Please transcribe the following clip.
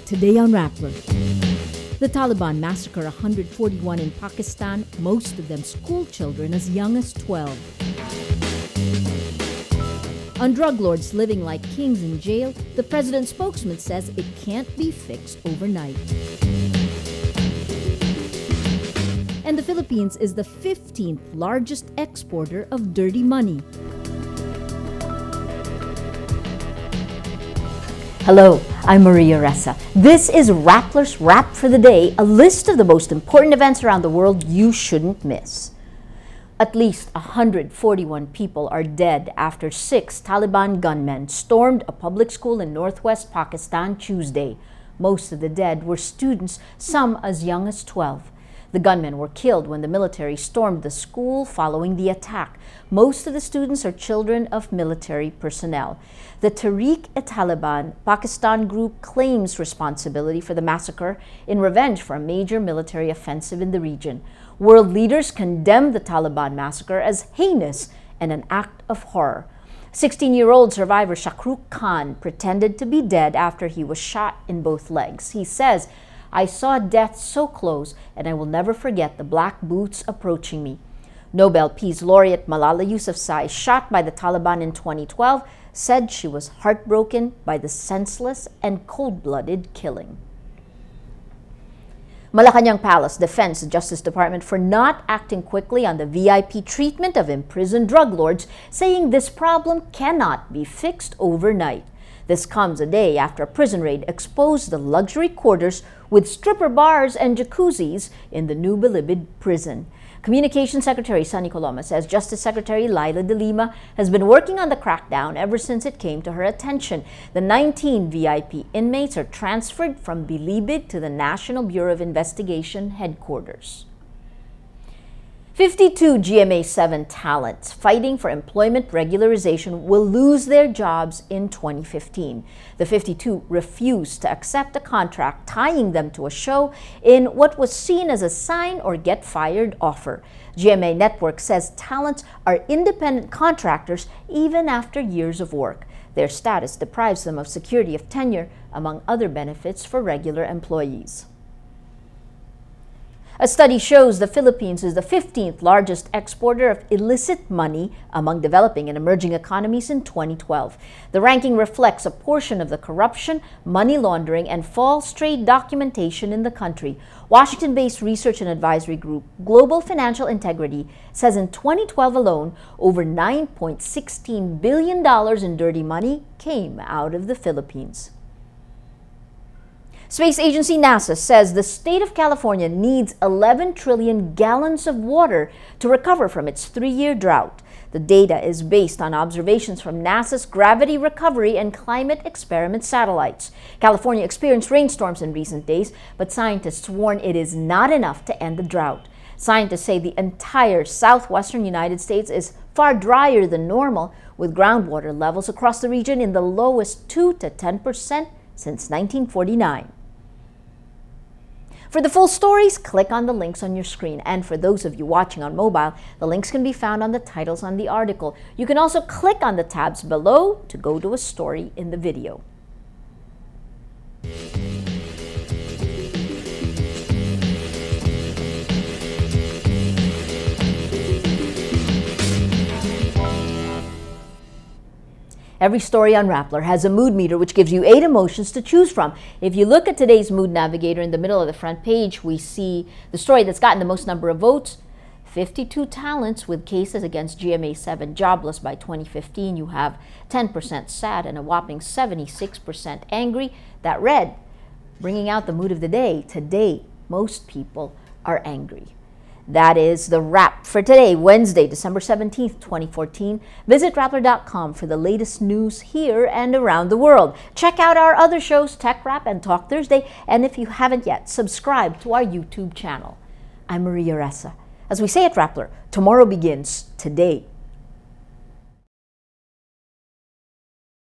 Today on Rappler. The Taliban massacre 141 in Pakistan, most of them school children as young as 12. On drug lords living like kings in jail, the president's spokesman says it can't be fixed overnight. And the Philippines is the 15th largest exporter of dirty money. Hello, I'm Maria Ressa. This is Rappler's Wrap for the Day, a list of the most important events around the world you shouldn't miss. At least 141 people are dead after 6 Taliban gunmen stormed a public school in northwest Pakistan Tuesday. Most of the dead were students, some as young as 12. The gunmen were killed when the military stormed the school following the attack. Most of the students are children of military personnel. The Tehreek-e-Taliban Pakistan group claims responsibility for the massacre in revenge for a major military offensive in the region. World leaders condemned the Taliban massacre as heinous and an act of horror. 16-year-old survivor Shahrukh Khan pretended to be dead after he was shot in both legs. He says, "I saw death so close, and I will never forget the black boots approaching me." Nobel Peace Laureate Malala Yousafzai, shot by the Taliban in 2012, said she was heartbroken by the senseless and cold-blooded killing. Malacanang Palace defends the Justice Department for not acting quickly on the VIP treatment of imprisoned drug lords, saying this problem cannot be fixed overnight. This comes a day after a prison raid exposed the luxury quarters with stripper bars and jacuzzis in the new Bilibid prison. Communications Secretary Sunny Coloma says Justice Secretary Laila de Lima has been working on the crackdown ever since it came to her attention. The 19 VIP inmates are transferred from Bilibid to the National Bureau of Investigation headquarters. 52 GMA7 talents fighting for employment regularization will lose their jobs in 2015. The 52 refused to accept a contract tying them to a show in what was seen as a sign or get fired offer. GMA Network says talents are independent contractors even after years of work. Their status deprives them of security of tenure, among other benefits for regular employees. A study shows the Philippines is the 15th largest exporter of illicit money among developing and emerging economies in 2012. The ranking reflects a portion of the corruption, money laundering, and false trade documentation in the country. Washington-based research and advisory group Global Financial Integrity says in 2012 alone, over $9.16 billion in dirty money came out of the Philippines. Space agency NASA says the state of California needs 11 trillion gallons of water to recover from its 3-year drought. The data is based on observations from NASA's Gravity Recovery and Climate Experiment satellites. California experienced rainstorms in recent days, but scientists warn it is not enough to end the drought. Scientists say the entire southwestern United States is far drier than normal, with groundwater levels across the region in the lowest 2 to 10% since 1949. For the full stories, click on the links on your screen. And for those of you watching on mobile, the links can be found on the titles on the article. You can also click on the tabs below to go to a story in the video. Every story on Rappler has a mood meter which gives you 8 emotions to choose from. If you look at today's mood navigator in the middle of the front page, we see the story that's gotten the most number of votes. 52 talents with cases against GMA7 jobless by 2015. You have 10% sad and a whopping 76% angry. That read, bringing out the mood of the day. Today, most people are angry. That is the wrap for today, Wednesday, December 17th, 2014. Visit Rappler.com for the latest news here and around the world. Check out our other shows, Tech Wrap and Talk Thursday. And if you haven't yet, subscribe to our YouTube channel. I'm Maria Ressa. As we say at Rappler, tomorrow begins today.